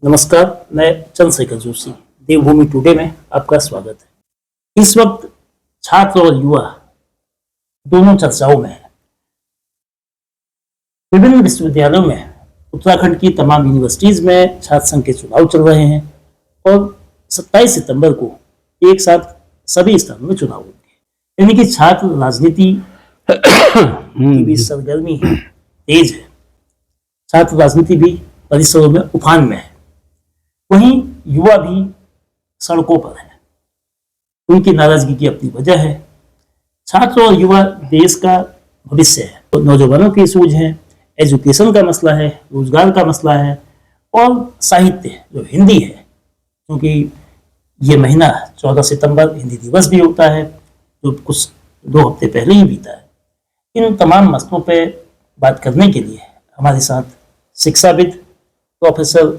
नमस्कार, मैं चंद्रशेखर जोशी। देवभूमि टुडे में आपका स्वागत है। इस वक्त छात्र और युवा दोनों चर्चाओं में है। विभिन्न विश्वविद्यालयों में, उत्तराखंड की तमाम यूनिवर्सिटीज में छात्र संघ के चुनाव चल रहे हैं और 27 सितंबर को एक साथ सभी स्थानों में चुनाव होंगे। यानी कि छात्र राजनीति की भी सरगर्मी तेज है। छात्र राजनीति भी परिसरों में उफान में है। वहीं युवा भी सड़कों पर है। उनकी नाराजगी की अपनी वजह है। छात्र और युवा देश का भविष्य है। तो नौजवानों की सूझ है, एजुकेशन का मसला है, रोजगार का मसला है और साहित्य जो हिंदी है, क्योंकि ये महीना 14 सितंबर हिंदी दिवस भी होता है, जो कुछ 2 हफ्ते पहले ही बीता है। इन तमाम मसलों पे बात करने के लिए हमारे साथ शिक्षाविद प्रोफेसर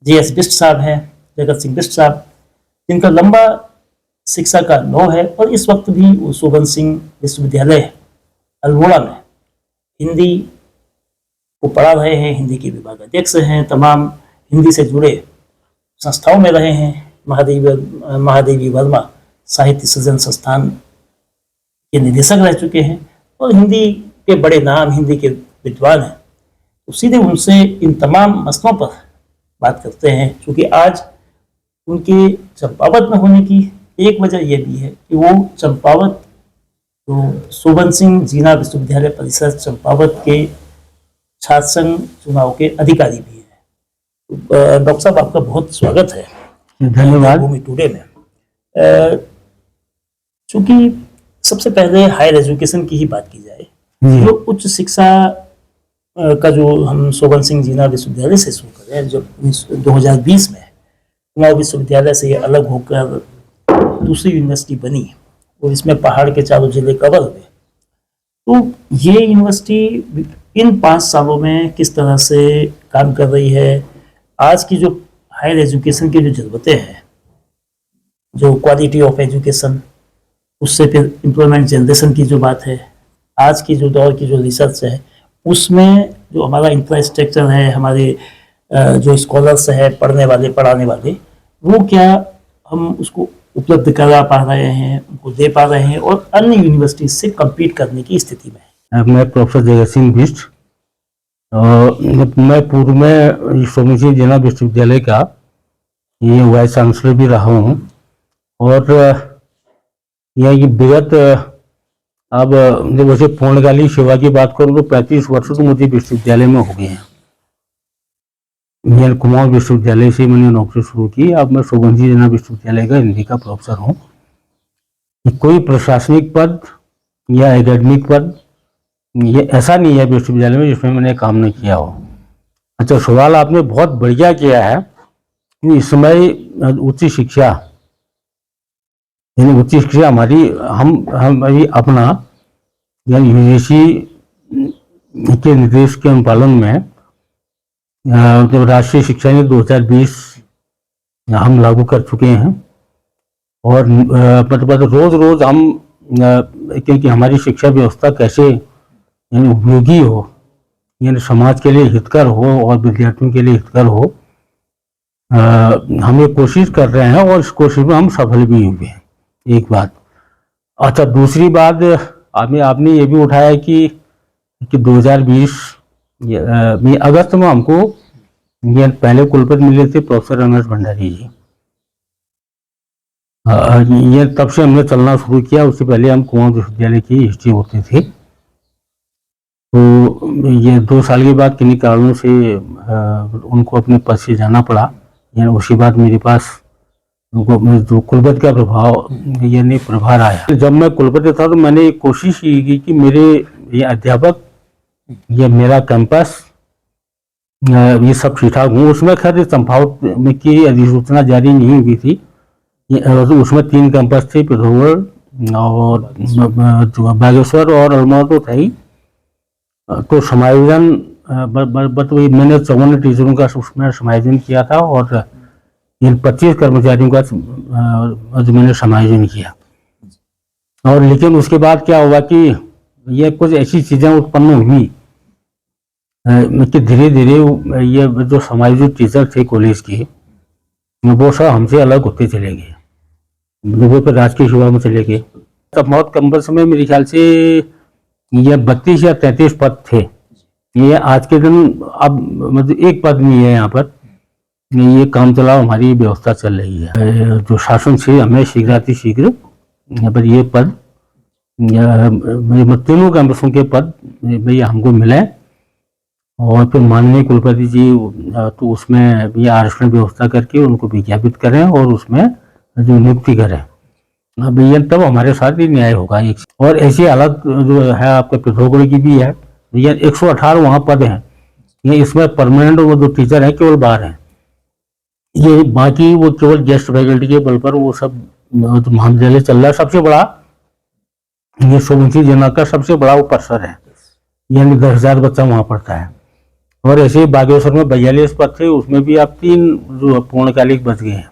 JS बिष्ट साहब हैं, जगत सिंह बिष्ट साहब, जिनका लंबा शिक्षा का अनुभव है और इस वक्त भी वो शोभन सिंह विश्वविद्यालय अल्मोड़ा में हिंदी को पढ़ा रहे हैं, हिंदी के विभाग अध्यक्ष हैं, तमाम हिंदी से जुड़े संस्थाओं में रहे हैं। महादेवी वर्मा साहित्य सृजन संस्थान के निदेशक रह चुके हैं और हिंदी के बड़े नाम, हिंदी के विद्वान हैं। तो सीधे उनसे इन तमाम मसलों पर बात करते हैं, क्योंकि आज उनके चंपावत में होने की एक वजह यह भी है कि वो चंपावत तो शोभन सिंह जीना विश्वविद्यालय परिसर चंपावत के छात्र संघ चुनाव के अधिकारी भी हैं। डॉक्टर साहब, आपका बहुत स्वागत है। धन्यवाद। भूमि टुडे में चूंकि सबसे पहले हायर एजुकेशन की ही बात की जाए, जो उच्च शिक्षा का जो हम शोभन सिंह जीना विश्वविद्यालय से शुरू कर रहे हैं, जो 2020 में कुमाऊं विश्वविद्यालय से ये अलग होकर दूसरी यूनिवर्सिटी बनी और इसमें पहाड़ के चारों जिले कवर हुए। तो ये यूनिवर्सिटी इन 5 सालों में किस तरह से काम कर रही है? आज की जो हायर एजुकेशन की जो ज़रूरतें हैं, जो क्वालिटी ऑफ एजुकेशन, उससे फिर एम्प्लॉयमेंट जनरेशन की जो बात है, आज की जो दौर की जो रिसर्च है, उसमें जो हमारा इंफ्रास्ट्रक्चर है, हमारे जो स्कॉलर्स है, पढ़ने वाले पढ़ाने वाले, वो क्या हम उसको उपलब्ध करा पा रहे हैं, उनको दे पा रहे हैं और अन्य यूनिवर्सिटीज से कम्पीट करने की स्थिति में है? मैं प्रोफेसर जगत सिंह बिष्ट, मैं पूर्व में शोभन सिंह जीना विश्वविद्यालय का ये वाइस चांसलर भी रहा हूँ और यह विगत अब जब वैसे पूर्णकालीन सेवा की बात करूँ तो 35 वर्ष तो मुझे विश्वविद्यालय में हो गए हैं। मैं कुमाऊं विश्वविद्यालय से मैंने नौकरी शुरू की। अब मैं शोभन सिंह जीना विश्वविद्यालय का हिंदी का प्रोफेसर हूँ। कोई प्रशासनिक पद या एकेडमिक पद ये ऐसा नहीं है विश्वविद्यालय में जिसमें मैंने काम नहीं किया हो। अच्छा, सवाल आपने बहुत बढ़िया किया है कि इस समय उच्च शिक्षा हमारी हम अभी अपना यानी यूजीसी के निर्देश के अनुपालन में तो राष्ट्रीय शिक्षा नीति 2020 हम लागू कर चुके हैं और मतलब रोज हम क्योंकि हमारी शिक्षा व्यवस्था कैसे यानी उपयोगी हो, यानी समाज के लिए हितकर हो और विद्यार्थियों के लिए हितकर हो, हम ये कोशिश कर रहे हैं और इस कोशिश में हम सफल भी हुए हैं। एक बात। अच्छा, दूसरी बात आपने ये भी उठाया कि 2020 में अगस्त में हमको ये पहले कुलपति मिले थे प्रोफेसर रमेश भंडारी जी। ये तब से हमने चलना शुरू किया। उससे पहले हम कुमाऊं विश्वविद्यालय की हिस्ट्री होते थे। तो ये 2 साल के बाद किन्हीं कारणों से उनको अपने पद से जाना पड़ा। यानी उसके बाद मेरे पास जो कुलपति का प्रभाव यानी प्रभार आया। जब मैं कुलपति था तो मैंने कोशिश की कि मेरे ये अध्यापक, ये मेरा कैंपस, ये सब ठीक ठाक हूँ। उसमें खैर चंपावत में की अधिसूचना जारी नहीं हुई थी। उसमें 3 कैंपस थे, पिथौरागढ़ और बागेश्वर और अल्मोड़ा तो था ही। तो समायोजन मैंने 54 टीचरों का उसमें समायोजन किया था और इन 25 कर्मचारियों का जो मैंने समायोजन किया। और लेकिन उसके बाद क्या हुआ कि ये कुछ ऐसी चीज़ें उत्पन्न हुई कि धीरे धीरे ये जो समायोजित टीचर थे कॉलेज के, वो सब हमसे अलग होते चले गए, वो फिर राजकीय सेवा में चले गए। तब बहुत कम वर्ष में मेरे ख्याल से ये 32 या 33 पद थे। ये आज के दिन अब मतलब एक पद नहीं है यहाँ पर। ये काम चलाओ हमारी व्यवस्था चल रही है। जो शासन से हमें शीघ्र यहाँ पर ये पद, तीनों कैंपसों के पद भैया हमको मिले, और फिर माननीय कुलपति जी तो उसमें ये आरक्षण व्यवस्था करके उनको विज्ञापित करें और उसमें जो नियुक्ति करें। अब ये तब हमारे साथ ही न्याय होगा। और ऐसी हालत जो है आपके पिथौरागढ़ की भी है। ये 118 वहाँ पद हैं, ये इसमें परमानेंट वो जो टीचर हैं केवल 12 हैं। ये बाकी वो केवल गेस्ट फैकल्टी के बल पर वो सब तो महाविद्यालय चल रहा है। सबसे बड़ा ये सोमवंशी जना का सबसे बड़ा वो परिसर है, यानी 10,000 बच्चा वहाँ पढ़ता है। और ऐसे ही बागेश्वर में 42 पद थे, उसमें भी आप 3 जो पूर्णकालिक बच गए हैं।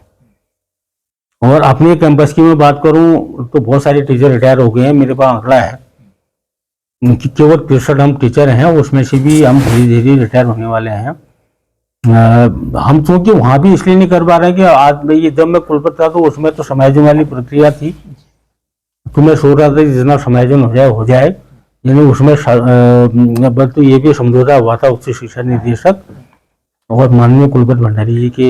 और अपने कैंपस की मैं बात करूं तो बहुत सारे टीचर रिटायर हो गए हैं। मेरे पास आंकड़ा है कि केवल 63 हम टीचर हैं, उसमें से भी हम धीरे धीरे रिटायर होने वाले हैं। हम चूंकि वहाँ भी इसलिए नहीं कर पा रहे कि आज ये जब मैं कुलपति था तो उसमें तो समायोजन वाली प्रक्रिया थी, तो मैं सोच रहा था कि जितना समायोजन हो जाए, यानी उसमें बस तो ये भी समझौता हुआ था उच्च शिक्षा निदेशक और माननीय कुलपति भंडारी जी के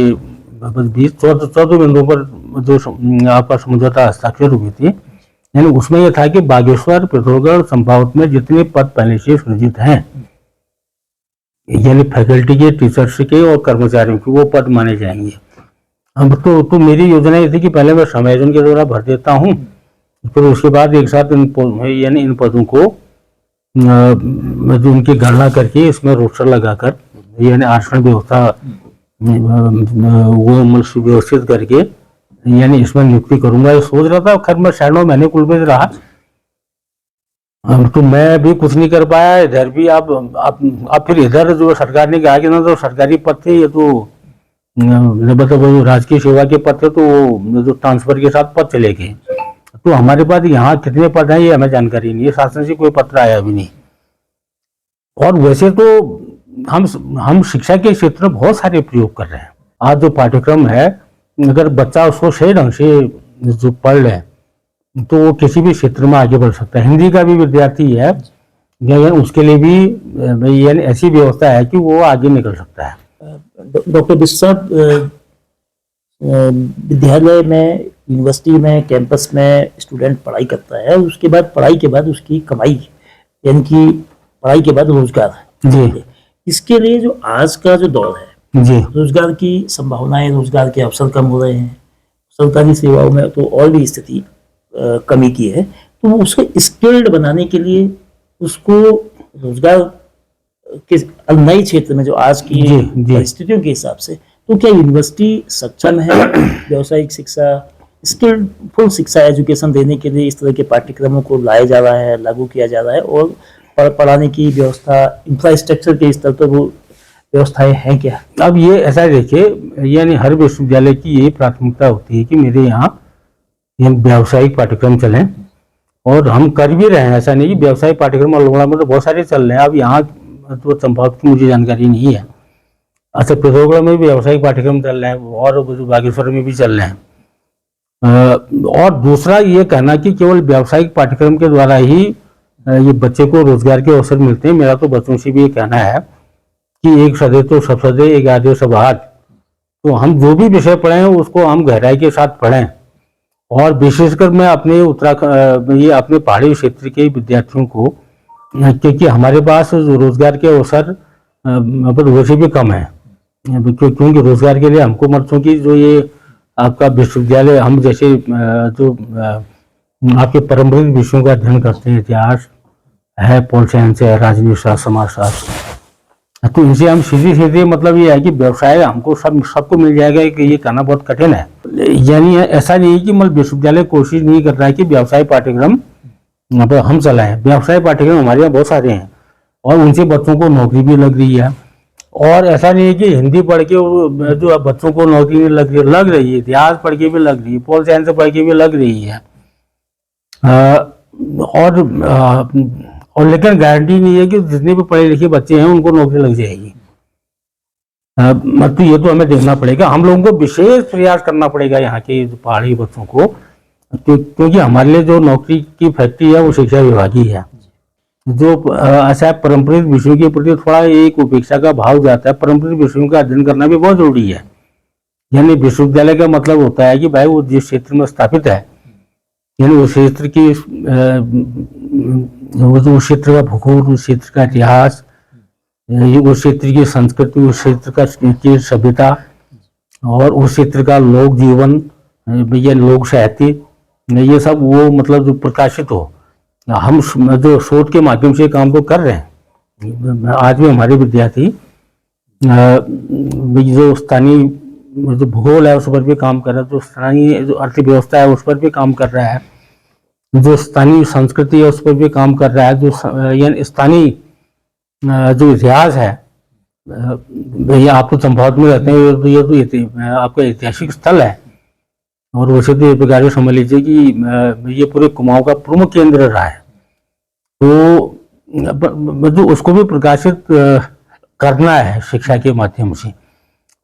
14 बिंदुओं पर जो आपका समझौता हस्ताक्षर हुई थी। यानी उसमें यह था कि बागेश्वर, पिथौरागढ़ संभाग में जितने पद पहले से सृजित हैं, यानी फैकल्टी के, टीचर्स के और कर्मचारियों के, वो पद माने जाएंगे। अब तो मेरी योजना ये थी कि पहले मैं समायोजन के द्वारा भर देता हूँ, फिर उसके बाद एक साथ इन पदों को जो उनकी गणना करके इसमें रोस्टर लगाकर यानी आरक्षण व्यवस्था वो सुव्यवस्थित करके यानी इसमें नियुक्ति करूंगा, ये सोच रहा था। खैर मैं 9 महीने कुलपति रहा, तो मैं भी कुछ नहीं कर पाया। इधर भी अब फिर इधर जो सरकार ने कहा कि ना तो सरकारी पद थे, ये तो मतलब राजकीय सेवा के पद थे, तो जो ट्रांसफर के साथ पद चले गए। तो हमारे पास यहाँ कितने पद हैं ये हमें जानकारी नहीं है, शासन से कोई पत्र आया भी नहीं। और वैसे तो हम शिक्षा के क्षेत्र में बहुत सारे प्रयोग कर रहे हैं। आज जो पाठ्यक्रम है, अगर बच्चा उसको सही ढंग से जो पढ़ ले तो वो किसी भी क्षेत्र में आगे बढ़ सकता है। हिंदी का भी विद्यार्थी है, उसके लिए भी यानी ऐसी व्यवस्था है कि वो आगे निकल सकता है। डॉक्टर बिस्वा, विद्यालय में, यूनिवर्सिटी में, कैंपस में स्टूडेंट पढ़ाई करता है, उसके बाद पढ़ाई के बाद उसकी कमाई, यानी कि पढ़ाई के बाद रोजगार जी। इसके लिए जो आज का जो दौर है जी, रोजगार की संभावनाएं, रोजगार के अवसर कम हो रहे हैं। सरकारी सेवाओं में तो और भी स्थिति कमी की है, तो उसको स्किल्ड बनाने के लिए उसको रोजगार के नए क्षेत्र में जो आज की परिस्थितियों के हिसाब से, तो क्या यूनिवर्सिटी सक्षम है व्यावसायिक शिक्षा, स्किल्ड फुल शिक्षा, एजुकेशन देने के लिए इस तरह के पाठ्यक्रमों को लाया जा रहा है, लागू किया जा रहा है, और पढ़ाने की व्यवस्था, इंफ्रास्ट्रक्चर के स्तर पर वो व्यवस्थाएं हैं क्या? अब ये ऐसा देखिए, यानी हर विश्वविद्यालय की यही प्राथमिकता होती है कि मेरे यहाँ व्यावसायिक पाठ्यक्रम चलें, और हम कर भी रहे हैं। ऐसा नहीं कि व्यावसायिक पाठ्यक्रम अल्मोड़ा में तो बहुत सारे चल रहे हैं। अब यहाँ तो संभाग की मुझे जानकारी नहीं है। अच्छा, पिथौरागढ़ में भी व्यावसायिक पाठ्यक्रम चल रहे हैं और बागेश्वर में भी चल रहे हैं। और दूसरा ये कहना कि केवल व्यावसायिक पाठ्यक्रम के द्वारा ही ये बच्चे को रोजगार के अवसर मिलते हैं, मेरा तो बच्चों से भी ये कहना है कि एक सदे तो सब सदे, एक आधे सब आध। तो हम जो भी विषय पढ़ें उसको हम गहराई के साथ पढ़ें। और विशेषकर मैं अपने उत्तराखंड, ये अपने पहाड़ी क्षेत्र के विद्यार्थियों को, क्योंकि हमारे पास रोजगार के अवसर मतलब वैसे भी कम है, क्योंकि रोजगार के लिए हमको मर्चों की जो ये आपका विश्वविद्यालय, हम जैसे जो आपके पारंपरिक विषयों का अध्ययन करते हैं, इतिहास है, पॉल साइंस है, राजनीति शास्त्र, समाज शास्त्र, तो इनसे हम सीधे मतलब ये है कि व्यवसाय हमको सबको मिल जाएगा कि ये कहना बहुत कठिन है। यानी ऐसा नहीं है कि मतलब विश्वविद्यालय कोशिश नहीं कर रहा है कि व्यवसाय पाठ्यक्रम हम चलाएं। व्यवसाय पाठ्यक्रम हमारे यहाँ बहुत सारे हैं और उनसे बच्चों को नौकरी भी लग रही है। और ऐसा नहीं है कि हिंदी पढ़ के जो बच्चों को नौकरी नहीं लग रही है, इतिहास पढ़ के भी लग रही है, पॉल साइंस पढ़ के भी लग रही है। और लेकिन गारंटी नहीं है कि जितने भी पढ़े लिखे बच्चे हैं उनको नौकरी लग जाएगी। मतलब ये तो हमें देखना पड़ेगा, हम लोगों को विशेष प्रयास करना पड़ेगा यहाँ के पहाड़ी बच्चों को, क्योंकि हमारे लिए जो नौकरी की फैक्ट्री है वो शिक्षा विभाग ही है। जो ऐसा पारंपरिक विषयों के प्रति थोड़ा एक उपेक्षा का भाव जाता है, पारंपरिक विषयों का अध्ययन करना भी बहुत जरूरी है। यानी विश्वविद्यालय का मतलब होता है कि भाई वो जिस क्षेत्र में स्थापित है, यानी उस क्षेत्र की उस क्षेत्र का भूगोल, उस क्षेत्र का इतिहास, उस क्षेत्र की संस्कृति, उस क्षेत्र का की सभ्यता और उस क्षेत्र का लोक जीवन या लोक साहित्य, ये सब वो मतलब जो प्रकाशित हो। हम जो शोध के माध्यम से काम तो कर रहे हैं। आज भी हमारे विद्यार्थी जो स्थानीय जो भूगोल है उस पर भी काम कर रहा है, जो स्थानीय जो अर्थव्यवस्था है उस पर भी काम कर रहा है, जो स्थानीय संस्कृति है उस पर भी काम कर रहा है, जो यानी स्थानीय जो इतिहास है, ये आप तो चंपावत में रहते हैं, ये तो आपका ऐतिहासिक स्थल है। और वैसे तो ये प्रकार समझ लीजिए कि ये पूरे कुमाऊं का प्रमुख केंद्र रहा है, तो जो उसको भी प्रकाशित करना है शिक्षा के माध्यम से।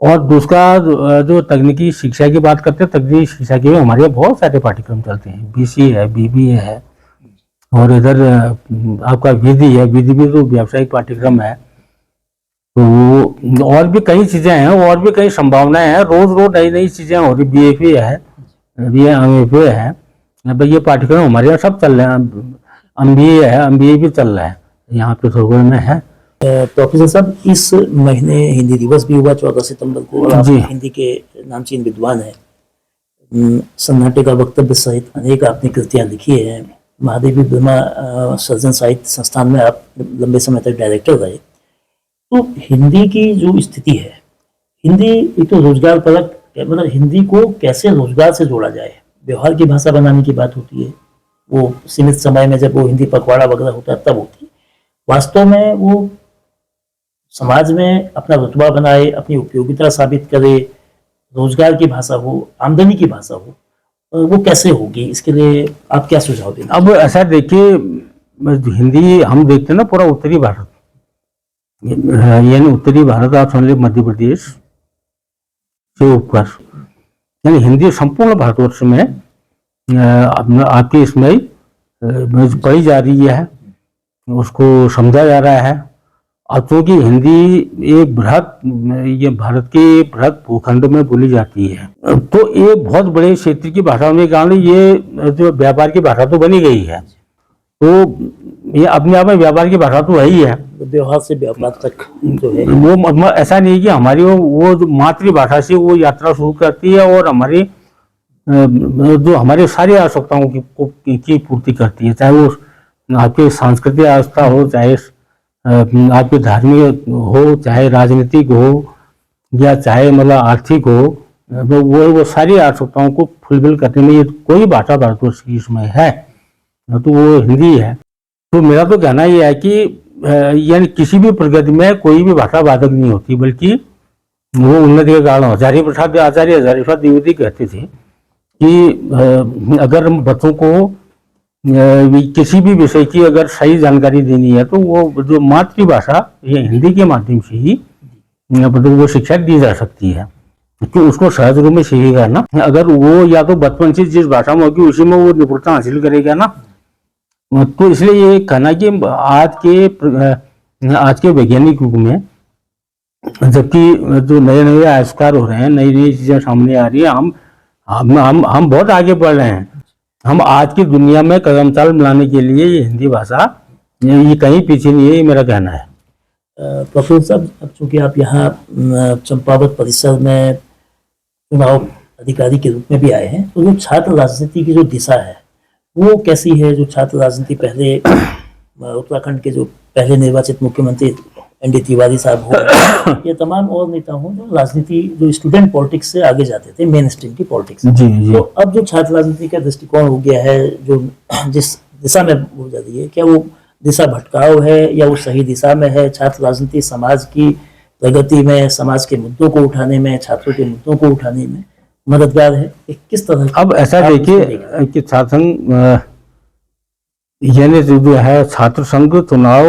और दूसरा जो तकनीकी शिक्षा की बात करते हैं, तकनीकी शिक्षा के हमारे यहाँ बहुत सारे पाठ्यक्रम चलते हैं, BCA है, BBA है, और इधर आपका विधि है, विधि भी तो व्यावसायिक पाठ्यक्रम है। तो और भी कई चीजें हैं, और भी कई संभावनाएं हैं, रोज रोज नई नई चीजें हो रही। BFA है, MFA है, भाई ये पाठ्यक्रम हमारे यहाँ सब चल रहे हैं। MBA है, MBA भी चल रहा है यहाँ पे थोड़े में है। प्रोफेसर साहब, इस महीने हिंदी दिवस भी हुआ 14 सितंबर को, और आप हिंदी के नामचीन विद्वान हैं। सन्नाटे का वक्तव्य सहित अनेक आपने कृतियां लिखी है। महादेवी वर्मा सृजन साहित्य संस्थान में आप लंबे समय तक डायरेक्टर रहे। तो हिंदी की जो स्थिति है, हिंदी एक तो रोजगार परक, मतलब हिंदी को कैसे रोजगार से जोड़ा जाए, व्यवहार की भाषा बनाने की बात होती है, वो सीमित समय में जब वो हिंदी पखवाड़ा वगैरह होता है तब होती है। वास्तव में वो समाज में अपना रुतबा बनाए, अपनी उपयोगिता साबित करे, रोजगार की भाषा हो, आमदनी की भाषा हो, वो कैसे होगी, इसके लिए आप क्या सुझाव देंगे? अब ऐसा देखिए, हिंदी हम देखते हैं ना पूरा उत्तरी भारत, यानी उत्तरी भारत आप समझ लीजिए मध्य प्रदेश से ऊपर, यानी हिंदी संपूर्ण भारतवर्ष में आपकी इसमें पढ़ी जा रही है, उसको समझा जा रहा है। अब क्योंकि हिंदी एक बृहद, ये भारत के बृहद भूखंड में बोली जाती है, तो एक बहुत बड़े क्षेत्र की भाषा होने के कारण ये जो व्यापार की भाषा तो बनी गई है। तो ये अपने आप में व्यापार की भाषा तो है ही है, व्यवहार से व्यापार तक जो है वो ऐसा नहीं कि हमारी वो जो मातृभाषा से वो यात्रा शुरू करती है और हमारी जो हमारी सारी आवश्यकताओं की पूर्ति करती है, चाहे वो आपकी सांस्कृतिक आस्था हो, चाहे आपके धार्मिक हो, चाहे राजनीतिक हो, या चाहे मतलब आर्थिक हो, वो सारी आवश्यकताओं को फुलफिल करने में ये कोई भाषा भारतवर्ष की इसमें है तो वो हिंदी है। तो मेरा तो कहना ये है कि यानी किसी भी प्रगति में कोई भी भाषा बाधक नहीं होती, बल्कि वो उन्नति के कारण। आचार्य प्रसाद द्विवेदी कहते थे कि अगर बच्चों को किसी भी विषय की अगर सही जानकारी देनी है तो वो जो मातृभाषा ये हिंदी के माध्यम से ही मतलब वो शिक्षा दी जा सकती है, क्योंकि उसको सहज रूप में सीखेगा ना। अगर वो या तो बचपन से जिस भाषा में होगी उसी में वो निपुणता हासिल करेगा ना। तो इसलिए ये कहना कि आज के वैज्ञानिक युग में जबकि जो नए नए आविष्कार हो रहे हैं, नई नई चीजें सामने आ रही है, हम बहुत आगे बढ़ रहे हैं। हम आज की दुनिया में कदम चाल मिलाने के लिए ये हिंदी भाषा ये कहीं पीछे नहीं है, ये मेरा कहना है। प्रोफेसर साहब, अब चूंकि आप यहाँ चंपावत परिसर में चुनाव अधिकारी के रूप में भी आए हैं, तो जो छात्र राजनीति की जो दिशा है वो कैसी है? जो छात्र राजनीति पहले उत्तराखंड के जो पहले निर्वाचित मुख्यमंत्री ND तिवारी साहब हो, ये तमाम और नेता हो, जो राजनीति जो स्टूडेंट पॉलिटिक्स से आगे जाते थे, मेन स्ट्रीम की पॉलिटिक्स। तो अब जो छात्र राजनीति का दृष्टिकोण हो गया है, जो जिस दिशा में हो जाती है, क्या वो दिशा भटकाव है या वो सही दिशा में है? छात्र राजनीति समाज की प्रगति में, समाज के मुद्दों को उठाने में, छात्रों के मुद्दों को उठाने में मददगार है? किस तरह? अब ऐसा देखिए कि छात्र संघ यानी जो है छात्र संघ चुनाव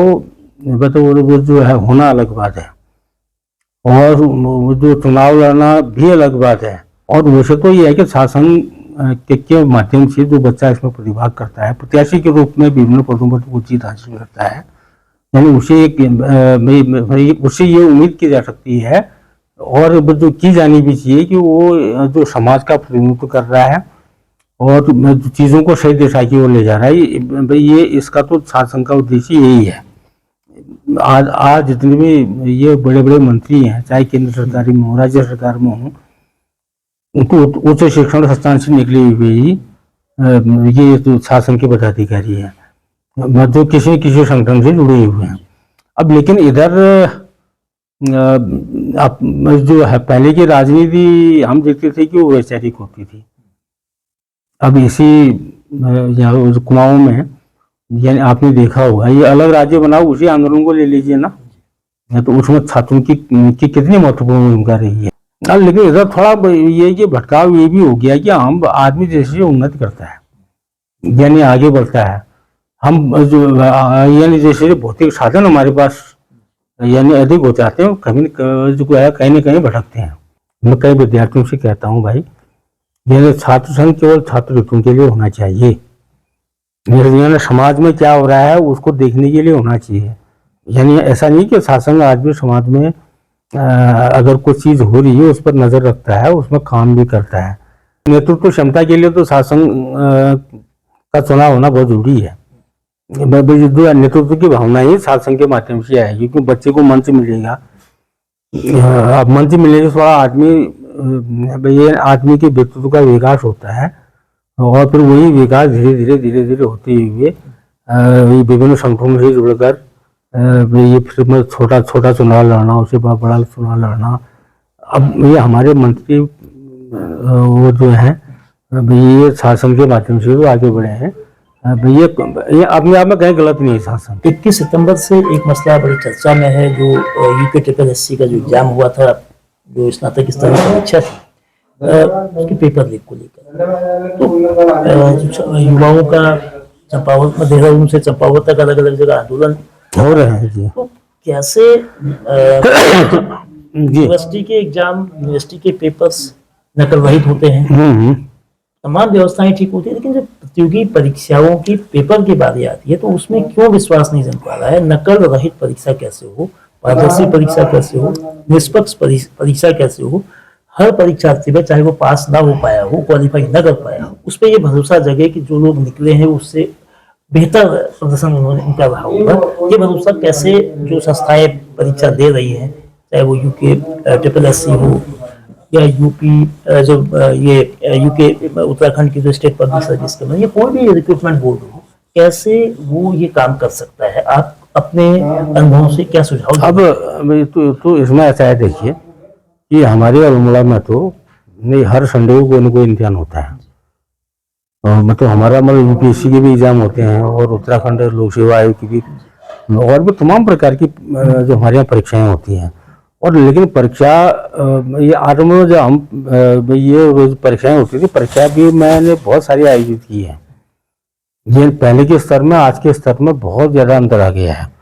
वो जो है होना अलग बात है, और वो जो चुनाव लड़ना भी अलग बात है। और वैसे तो ये है कि शासन के माध्यम से जो बच्चा इसमें प्रतिभाग करता है, प्रत्याशी के रूप में विभिन्न पदों पर वो जीत हासिल करता है, यानी उससे ये उम्मीद की जा सकती है और जो की जानी भी चाहिए कि वो जो समाज का प्रतिनिधित्व कर रहा है और जो चीज़ों को सही दिशा की ओर ले जा रहा है। भाई ये इसका तो शासन का उद्देश्य यही है। आज जितने भी ये बड़े बड़े मंत्री हैं, चाहे केंद्र सरकार में हो, राज्य सरकार में हो, उनको उच्च शिक्षण संस्थान से निकले हुए ही ये जो शासन के पदाधिकारी हैं, जो किसी किसी संगठन से जुड़े हुए हैं। अब लेकिन इधर जो है पहले की राजनीति हम देखते थे कि वो वैचारिक होती थी। अब इसी कुमाऊं में यानी आपने देखा होगा, ये अलग राज्य बनाओ, उसी आंदोलन को ले लीजिए ना, तो उसमें छात्रों की कितनी महत्वपूर्ण भूमिका रही है। लेकिन इधर थोड़ा ये भटकाव ये भी हो गया कि हम आदमी जैसे उन्नति करता है, यानी आगे बढ़ता है, हम जो यानी जैसे भौतिक साधन हमारे पास यानी अधिक हो जाते हैं, कहीं जो है कहीं ना कहीं भटकते हैं। मैं कई विद्यार्थियों से कहता हूँ भाई, यह छात्र संघ केवल छात्र हितों के लिए होना चाहिए, यानी समाज में क्या हो रहा है उसको देखने के लिए होना चाहिए। यानी ऐसा नहीं कि शासन आज भी समाज में अगर कोई चीज हो रही है उस पर नजर रखता है, उसमें काम भी करता है। नेतृत्व क्षमता के लिए तो शासन का चुनाव होना बहुत जरूरी है। जो नेतृत्व की भावना ही शासन के माध्यम से आएगी, क्योंकि बच्चे को मंच मिलेगा। अब मंच मिलने से थोड़ा आदमी के व्यक्तित्व का विकास होता है, और फिर वही विकास धीरे धीरे होते हुए विभिन्न संगठनों से जुड़कर ये फिर मैं छोटा चुनाव लड़ना, उसके बाद बड़ा चुनाव लड़ना। अब ये हमारे मंत्री वो जो है ये शासन के माध्यम से तो आगे बढ़े हैं। ये अपने आप में कहीं गलत नहीं है शासन। 21 सितंबर से एक मसला बड़ी चर्चा में है, जो UPSC का जो एग्जाम हुआ था, जो स्नातक स्तर की परीक्षा थी, उसके पेपर लीक को लेकर तो युवाओं का चंपावत में, देहरादून से चंपावत तक अलग अलग जगह आंदोलन हो रहे हैं जी। तो कैसे यूनिवर्सिटी के एग्जाम, यूनिवर्सिटी के पेपर्स नकल रहित होते हैं, तमाम व्यवस्थाएं ठीक होती है, लेकिन जब प्रतियोगी परीक्षाओं की पेपर की बारी आती है तो उसमें क्यों विश्वास नहीं जम पा रहा है? नकल रहित परीक्षा कैसे हो, पारदर्शी परीक्षा कैसे हो, निष्पक्ष परीक्षा कैसे हो? हर परीक्षार्थी में, चाहे वो पास ना हो पाया हो, क्वालिफाई न कर पाया हो, उस पर ये भरोसा जगे कि जो लोग निकले हैं उससे बेहतर प्रदर्शन उनका रहा होगा। ये भरोसा कैसे जो संस्थाएं परीक्षा दे रही हैं, चाहे वो UPSC हो या यूपी जो ये UK उत्तराखंड की जो स्टेट पब्लिक सर्विस कमीशन, ये कोई भी रिक्रूटमेंट बोर्ड हो, कैसे वो ये काम कर सकता है? आप अपने अनुभव से क्या सुझाव? अब तो इसमें ऐसा है, देखिए कि हमारे अल्मोड़ा में तो नहीं, हर संडे को कोई न कोई इम्तिहान होता है। मतलब हमारा UPSC के भी एग्जाम होते हैं, और उत्तराखंड लोक सेवा आयोग की भी, और भी तमाम प्रकार की जो हमारे यहाँ परीक्षाएं होती हैं। और लेकिन परीक्षा ये आरंभ में जो हम ये परीक्षाएं होती थी, परीक्षा भी मैंने बहुत सारी आयोजित की है। ये पहले के स्तर में आज के स्तर में बहुत ज्यादा अंतर आ गया है।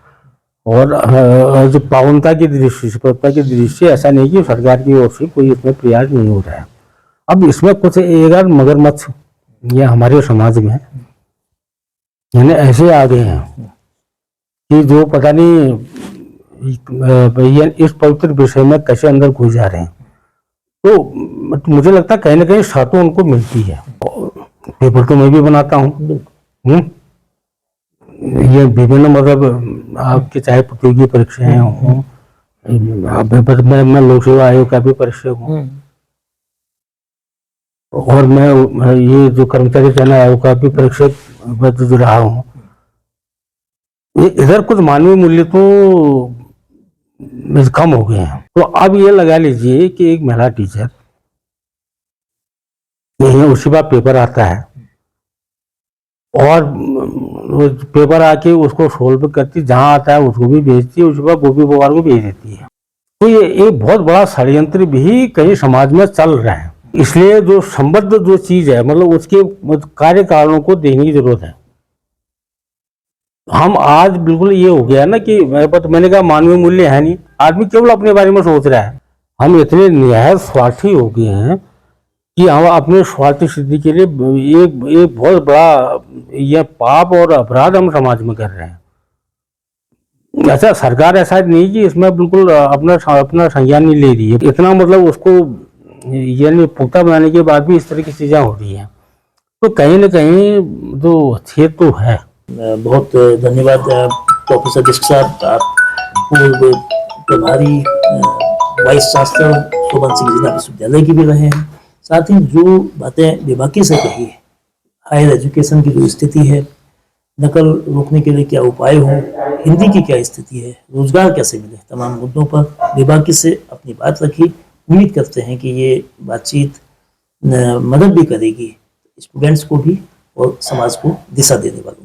और जो पावनता की दृष्टि से ऐसा नहीं कि सरकार की ओर से कोई इसमें प्रयास नहीं हो रहा है। अब इसमें कुछ एक मगरमच्छ ये हमारे समाज में यानी ऐसे आ गए हैं कि जो पता नहीं इस पवित्र विषय में कैसे अंदर घुस जा रहे हैं। तो मुझे लगता है कहीं ना कहीं शर्तें उनको मिलती है। पेपर तो मैं भी बनाता हूँ, ये विभिन्न मतलब आपके चाहे प्रतियोगी परीक्षाएं हों, मैं लोक सेवा आयोग का भी परीक्षक हूँ, और मैं ये जो कर्मचारी चयन आयोग का भी परीक्षक जो रहा हूँ। इधर कुछ मानवीय मूल्य तो कम हो गए हैं। तो अब ये लगा लीजिए कि एक महिला टीचर उसी बार पेपर आता है, और पेपर आके उसको सोल्व करती, जहां आता है उसको भी भेजती है, उसके बाद गोपी पवार को भेज देती है। तो ये एक बहुत बड़ा षड्यंत्र भी कहीं समाज में चल रहा है। इसलिए जो संबद्ध जो चीज है, मतलब उसके कार्य कारणों को देखने की जरूरत है। हम आज बिल्कुल ये हो गया ना कि मैंने कहा मानवीय मूल्य है नहीं, आदमी केवल अपने बारे में सोच रहा है। हम इतने निहायत स्वार्थी हो गए हैं कि हम अपने स्वार्थ सिद्धि के लिए एक बहुत बड़ा यह पाप और अपराध हम समाज में कर रहे हैं। अच्छा, सरकार ऐसा नहीं कि इसमें बिल्कुल अपना संज्ञान नहीं ले रही है, इतना मतलब उसको यानी पुख्ता बनाने के बाद भी इस तरह की चीजें हो रही हैं, तो कहीं ना कहीं तो खेद तो है। बहुत धन्यवाद प्रोफेसर बिष्ट साहब, आप पूर्व प्रभारी वाइस चांसलर शोभन सिंह जिला विश्वविद्यालय की भी रहे हैं। साथ ही जो बातें बेबाकी से कही है, हायर एजुकेशन की जो स्थिति है, नकल रोकने के लिए क्या उपाय हो, हिंदी की क्या स्थिति है, रोजगार कैसे मिले, तमाम मुद्दों पर बेबाकी से अपनी बात रखी। उम्मीद करते हैं कि ये बातचीत मदद भी करेगी स्टूडेंट्स को भी और समाज को दिशा देने वालों